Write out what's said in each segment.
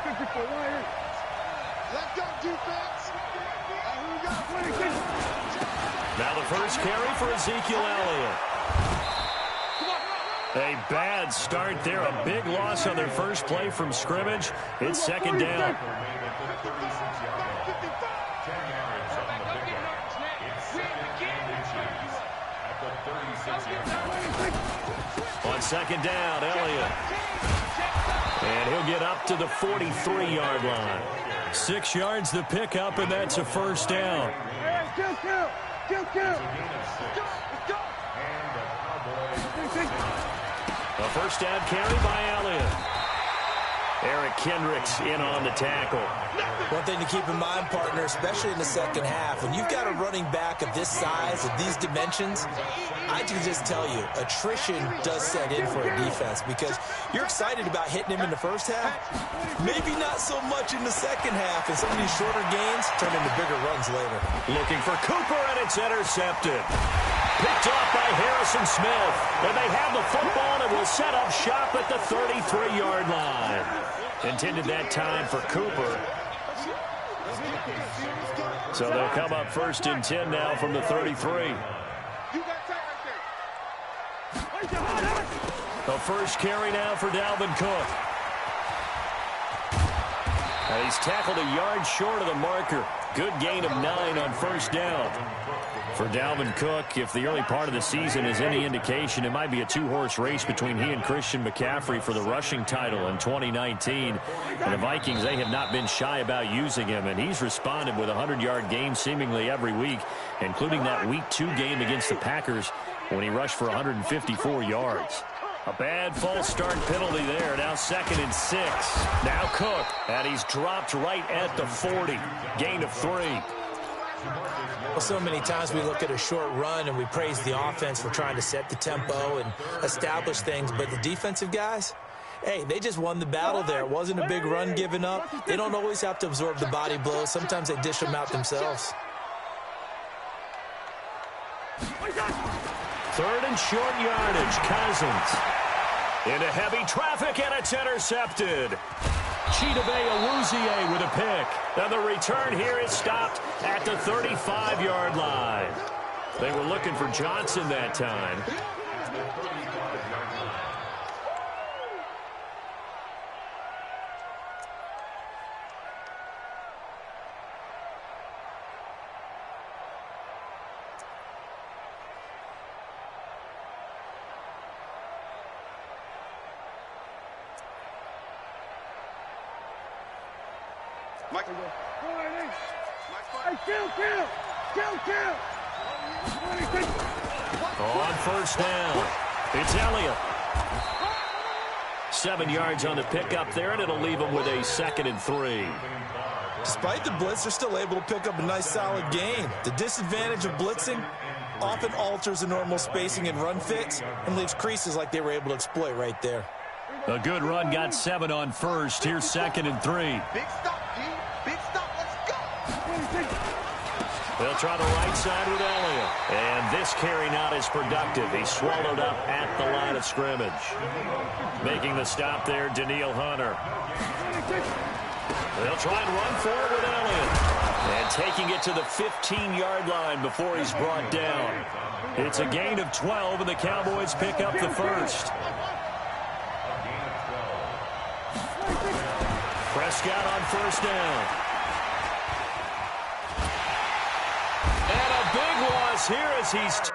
Let go, defense. Now the first carry for Ezekiel Elliott. A bad start there. A big loss on their first play from scrimmage. It's second down. On second down, Elliott. And he'll get up to the 43-yard line. 6 yards the pickup, and that's a first down. A first down carry by Elliott. Eric Kendricks in on the tackle. One thing to keep in mind, partner, especially in the second half, when you've got a running back of this size, of these dimensions, I can just tell you, attrition does set in for a defense because you're excited about hitting him in the first half. Maybe not so much in the second half, and some of these shorter gains turn into bigger runs later. Looking for Cooper, and it's intercepted. Picked off by Harrison Smith. And they have the football and will set up shop at the 33-yard line. Intended that time for Cooper. So they'll come up first and 10 now from the 33. The first carry now for Dalvin Cook. And he's tackled a yard short of the marker. Good gain of 9 on first down. For Dalvin Cook, if the early part of the season is any indication, it might be a two-horse race between he and Christian McCaffrey for the rushing title in 2019. And the Vikings, they have not been shy about using him, and he's responded with a 100-yard game seemingly every week, including that Week 2 game against the Packers when he rushed for 154 yards. A bad false start penalty there. Now 2nd and 6. Now Cook, and he's dropped right at the 40. Gain of 3. Well, so many times we look at a short run and we praise the offense for trying to set the tempo and establish things, but the defensive guys, hey, they just won the battle there. It wasn't a big run given up. They don't always have to absorb the body blows. Sometimes they dish them out themselves. 3rd and short yardage. Cousins into heavy traffic, and it's intercepted. Chidobe Awuzie with a pick. And the return here is stopped at the 35-yard line. They were looking for Johnson that time. On first down, it's Elliott. 7 yards on the pickup there, and it'll leave him with a 2nd and 3. Despite the blitz, they're still able to pick up a nice, solid gain. The disadvantage of blitzing often alters the normal spacing and run fits and leaves creases like they were able to exploit right there. A good run, got 7 on first. Here's 2nd and 3. Big stop, D. Big stop. Let's go. They'll try the right side with Elliott. And this carry not as productive. He swallowed up at the line of scrimmage. Making the stop there, Danielle Hunter. They'll try and run for it with Elliott. And taking it to the 15-yard line before he's brought down. It's a gain of 12, and the Cowboys pick up the first. Prescott on first down. And a big loss here as he's...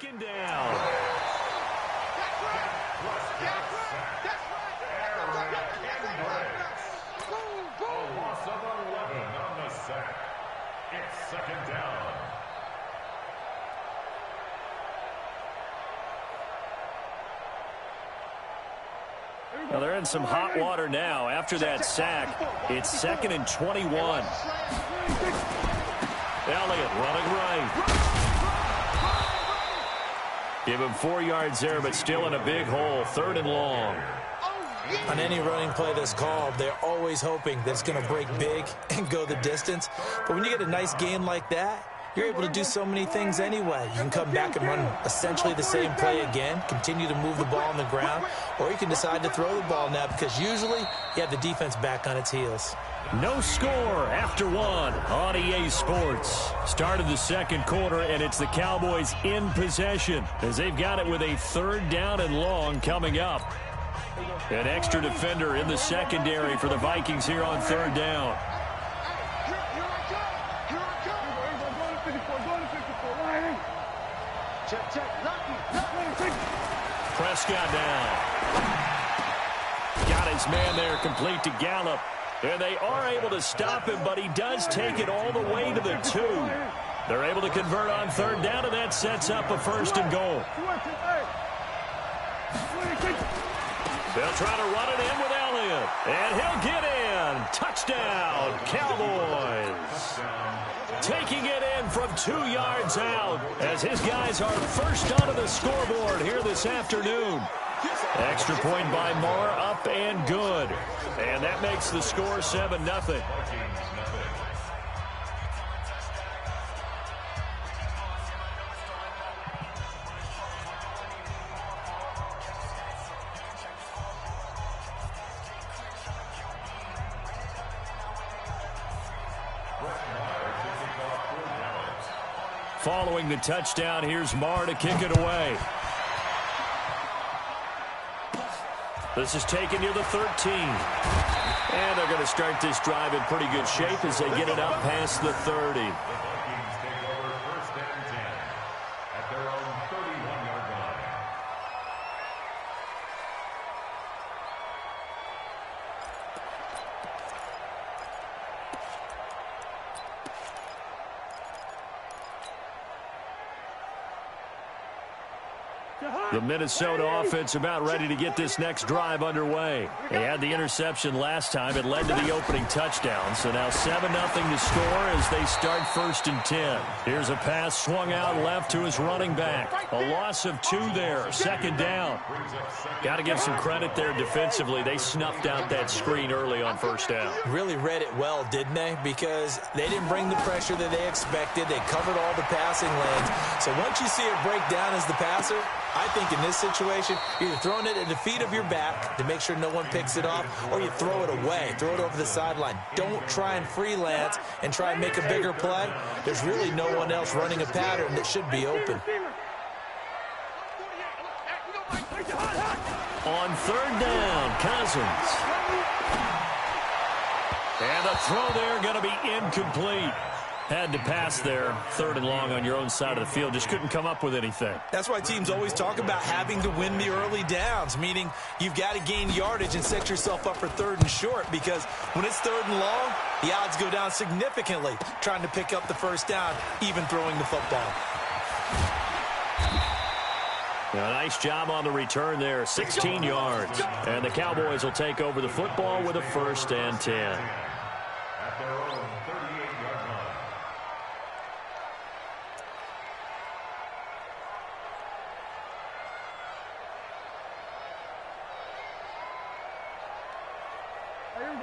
taken down. A loss of 11 on the sack. It's 2nd down. Well, they're in some hot water now. After that sack, it's 2nd and 21. Elliott running right. Give him 4 yards there, but still in a big hole. 3rd and long. On any running play that's called, they're always hoping that it's going to break big and go the distance. But when you get a nice gain like that, you're able to do so many things anyway. You can come back and run essentially the same play again, continue to move the ball on the ground, or you can decide to throw the ball now because usually you have the defense back on its heels. No score after 1 on EA Sports. Start of the 2nd quarter, and it's the Cowboys in possession as they've got it with a 3rd down and long coming up. An extra defender in the secondary for the Vikings here on 3rd down. Prescott down. Got his man there, complete to Gallup. And they are able to stop him, but he does take it all the way to the 2. They're able to convert on 3rd down, and that sets up a 1st and goal. They'll try to run it in with Elliott. And he'll get in. Touchdown, Cowboys. Taking it in from 2 yards out as his guys are first onto the scoreboard here this afternoon. Extra point by Moore, up and good. And that makes the score 7-0. Following the touchdown, here's Marr to kick it away. This is taken near the 13. And they're going to start this drive in pretty good shape as they get it up past the 30. The Minnesota offense about ready to get this next drive underway. They had the interception last time. It led to the opening touchdown. So now 7-0 to score as they start 1st and 10. Here's a pass swung out left to his running back. A loss of 2 there. 2nd down. Got to give some credit there defensively. They snuffed out that screen early on 1st down. Really read it well, didn't they? Because they didn't bring the pressure that they expected. They covered all the passing lanes. So once you see it break down as the passer, I think in this situation, you're throwing it at the feet of your back to make sure no one picks it off, or you throw it away, throw it over the sideline. Don't try and freelance and try and make a bigger play. There's really no one else running a pattern that should be open. On 3rd down, Cousins. And the throw there going to be incomplete. Had to pass there, 3rd and long on your own side of the field. Just couldn't come up with anything. That's why teams always talk about having to win the early downs, meaning you've got to gain yardage and set yourself up for 3rd and short, because when it's 3rd and long, the odds go down significantly trying to pick up the 1st down, even throwing the football. A nice job on the return there, 16 yards. And the Cowboys will take over the football with a 1st and 10.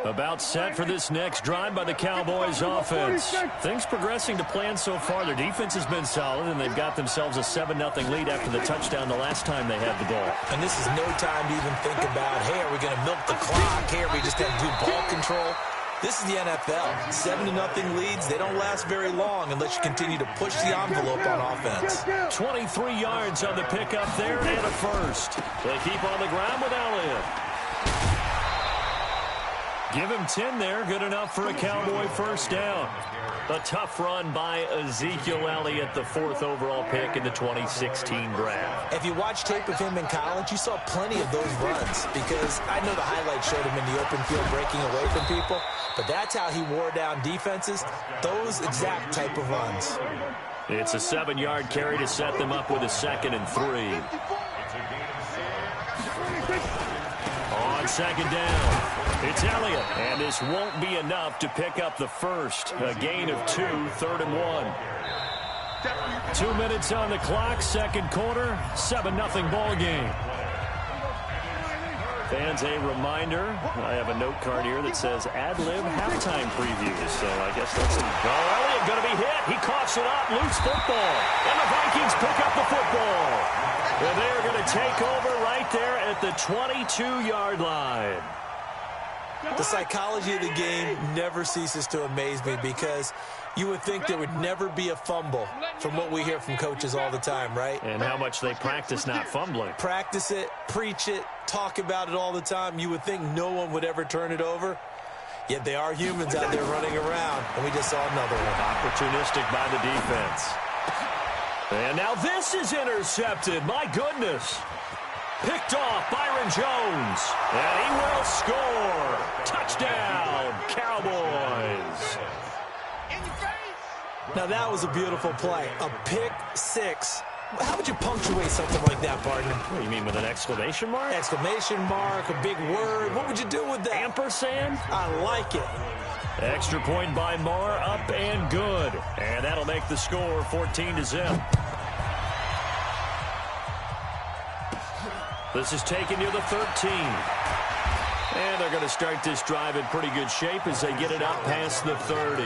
About set for this next drive by the Cowboys offense. Things progressing to plan so far. Their defense has been solid, and they've got themselves a 7-0 lead after the touchdown the last time they had the ball. And this is no time to even think about, hey, are we going to milk the clock? Hey, are we just going to do ball control? This is the NFL. 7-0 leads, they don't last very long unless you continue to push the envelope on offense. 23 yards on the pickup there and a 1st. They keep on the ground with Elliott. Give him 10 there. Good enough for a Cowboy 1st down. A tough run by Ezekiel Elliott, the 4th overall pick in the 2016 draft. If you watch tape of him in college, you saw plenty of those runs, because I know the highlights showed him in the open field breaking away from people, but that's how he wore down defenses, those exact type of runs. It's a 7-yard carry to set them up with a 2nd and 3. On on second down. It's Elliott, and this won't be enough to pick up the first. A gain of 2, 3rd and 1. 2 minutes on the clock, second quarter, 7-0 ball game. Fans, a reminder, I have a note card here that says ad-lib halftime previews, so I guess that's it. Oh, Elliott going to be hit. He coughs it up, loose football, and the Vikings pick up the football. And they're going to take over right there at the 22-yard line. The psychology of the game never ceases to amaze me because you would think there would never be a fumble from what we hear from coaches all the time, right? And how much they practice not fumbling. Practice it, preach it, talk about it all the time. You would think no one would ever turn it over. Yet they are humans out there running around, and we just saw another one. Opportunistic by the defense. And now this is intercepted. My goodness. Picked off Byron Jones. And he will score. Touchdown, Cowboys. Now that was a beautiful play. A pick six. How would you punctuate something like that, partner? What do you mean, with an exclamation mark? Exclamation mark, a big word. What would you do with that? Ampersand? I like it. Extra point by Marr, up and good. And that'll make the score 14-0. This is taken near the 13. And they're going to start this drive in pretty good shape as they get it up past the 30.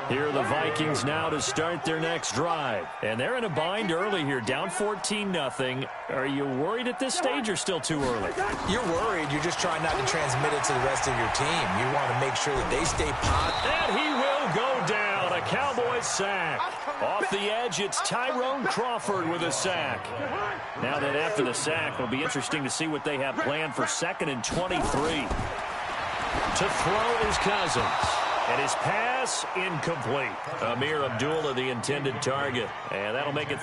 Here are the Vikings now to start their next drive. And they're in a bind early here, down 14-0. Are you worried at this stage or still too early? You're worried. You're just trying not to transmit it to the rest of your team. You want to make sure that they stay positive. And he will go down. A Cowboys sack. Off the edge, it's Tyrone Crawford with a sack. Now that after the sack, it'll be interesting to see what they have planned for 2nd and 23. To throw is Cousins. And his pass incomplete. Amir Abdullah, the intended target. And that'll make it